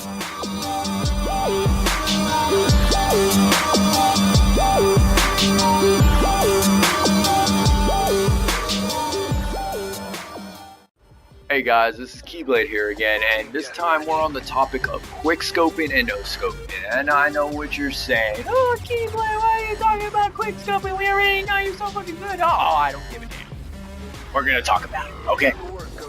Hey guys, this is Keyblade here again, and this time we're on the topic of quick scoping and no scoping. And I know what you're saying. Oh, Keyblade, why are you talking about quick scoping? We already know you're so fucking good. Oh, I don't give a damn. We're gonna talk about it, okay?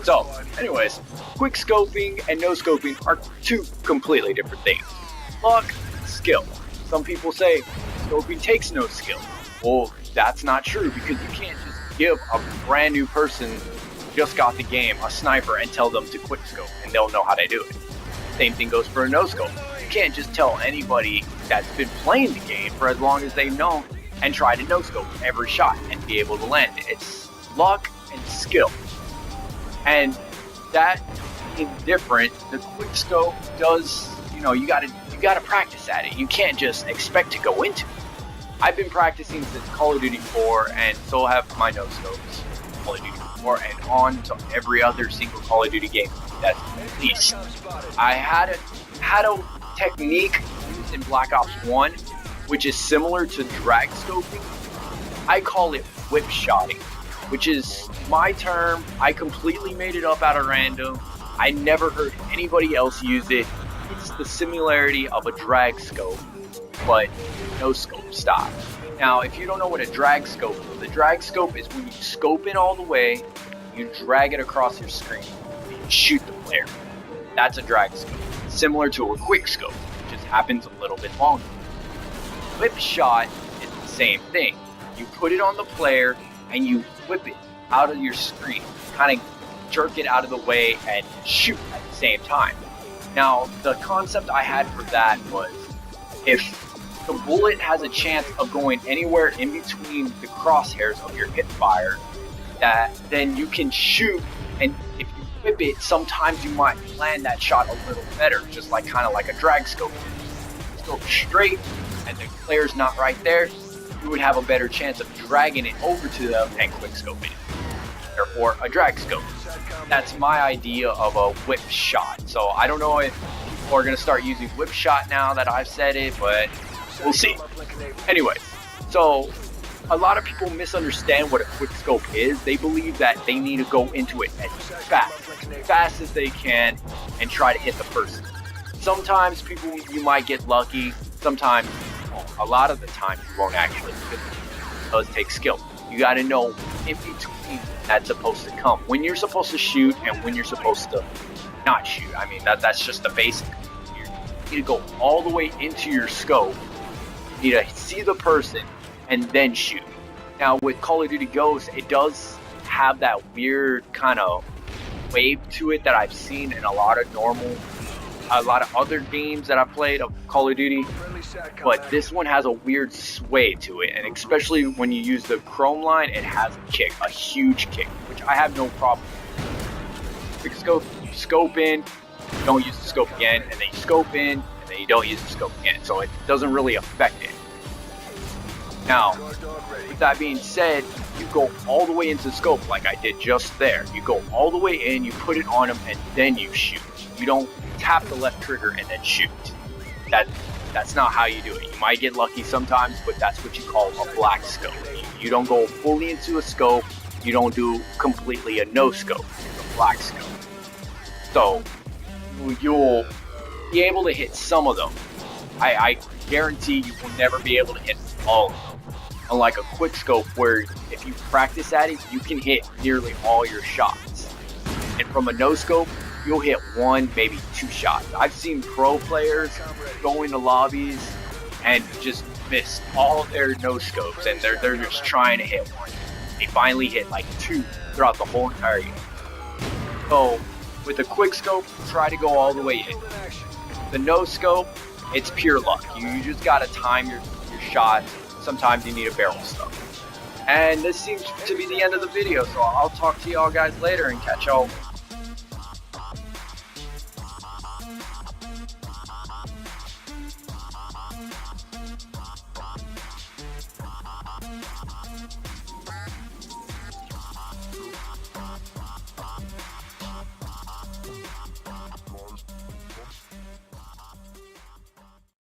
So, anyways, quick scoping and no scoping are two completely different things. Luck, skill. Some people say scoping takes no skill. Well, that's not true, because you can't just give a brand new person just got the game a sniper and tell them to quick scope and they'll know how to do it. Same thing goes for a no scope. You can't just tell anybody that's been playing the game for as long as they've known and try to no scope every shot and be able to land it. It's luck and skill. And that being different, the quick scope does, you gotta practice at it. You can't just expect to go into it. I've been practicing since Call of Duty 4 and so have my no scopes. Call of Duty 4 and on to every other single Call of Duty game that's released. I had a technique used in Black Ops 1 which is similar to drag scoping. I call it whip shotting, which is my term. I completely made it up out of random. I never heard anybody else use it. It's the similarity of a drag scope, but no scope style. Now, if you don't know what a drag scope is, the drag scope is when you scope in all the way, you drag it across your screen, and you shoot the player. That's a drag scope. Similar to a quick scope, it just happens a little bit longer. Whip shot is the same thing. You put it on the player and you whip it out of your screen, kind of jerk it out of the way and shoot at the same time. Now, the concept I had for that was if the bullet has a chance of going anywhere in between the crosshairs of your hip fire, then you can shoot, and if you whip it, sometimes you might land that shot a little better, just kind of like a drag scope. If you go straight and the player's not right there, you would have a better chance of dragging it over to them and quick scoping it. Therefore, a drag scope. That's my idea of a whip shot. So I don't know if people are going to start using whip shot now that I've said it, but we'll see. Anyway, so a lot of people misunderstand what a quick scope is. They believe that they need to go into it as fast as they can and try to hit the person. Sometimes you might get lucky. Sometimes, a lot of the time, you won't actually hit them. It does take skill. You got to know in between that's supposed to come. When you're supposed to shoot and when you're supposed to not shoot. I mean, that's just the basic. You need to go all the way into your scope. You need to see the person and then shoot. Now with Call of Duty Ghosts, it does have that weird kind of wave to it that I've seen in a lot of other games that I've played of Call of Duty, but this one has a weird sway to it, and especially when you use the chrome line, it has a huge kick, which I have no problem with. Quick scope, you scope in, you don't use the scope again, and then you scope in, and then you don't use the scope again, so it doesn't really affect it. Now, with that being said, you go all the way into the scope like I did just there. You go all the way in, you put it on them, and then you shoot. You don't tap the left trigger and then shoot. That's not how you do it. You might get lucky sometimes, but that's what you call a black scope. You don't go fully into a scope. You don't do completely a no scope. It's a black scope. So you'll be able to hit some of them. I guarantee you will never be able to hit all of them. Unlike a quick scope where if you practice at it, you can hit nearly all your shots. And from a no scope, you'll hit one, maybe two shots. I've seen pro players go into lobbies and just miss all their no scopes, and they're just trying to hit one. They finally hit like two throughout the whole entire game. So with a quick scope, try to go all the way in. The no scope, it's pure luck. You just gotta time your shots. Sometimes you need a barrel stuff. And this seems to be the end of the video, so I'll talk to y'all guys later and catch y'all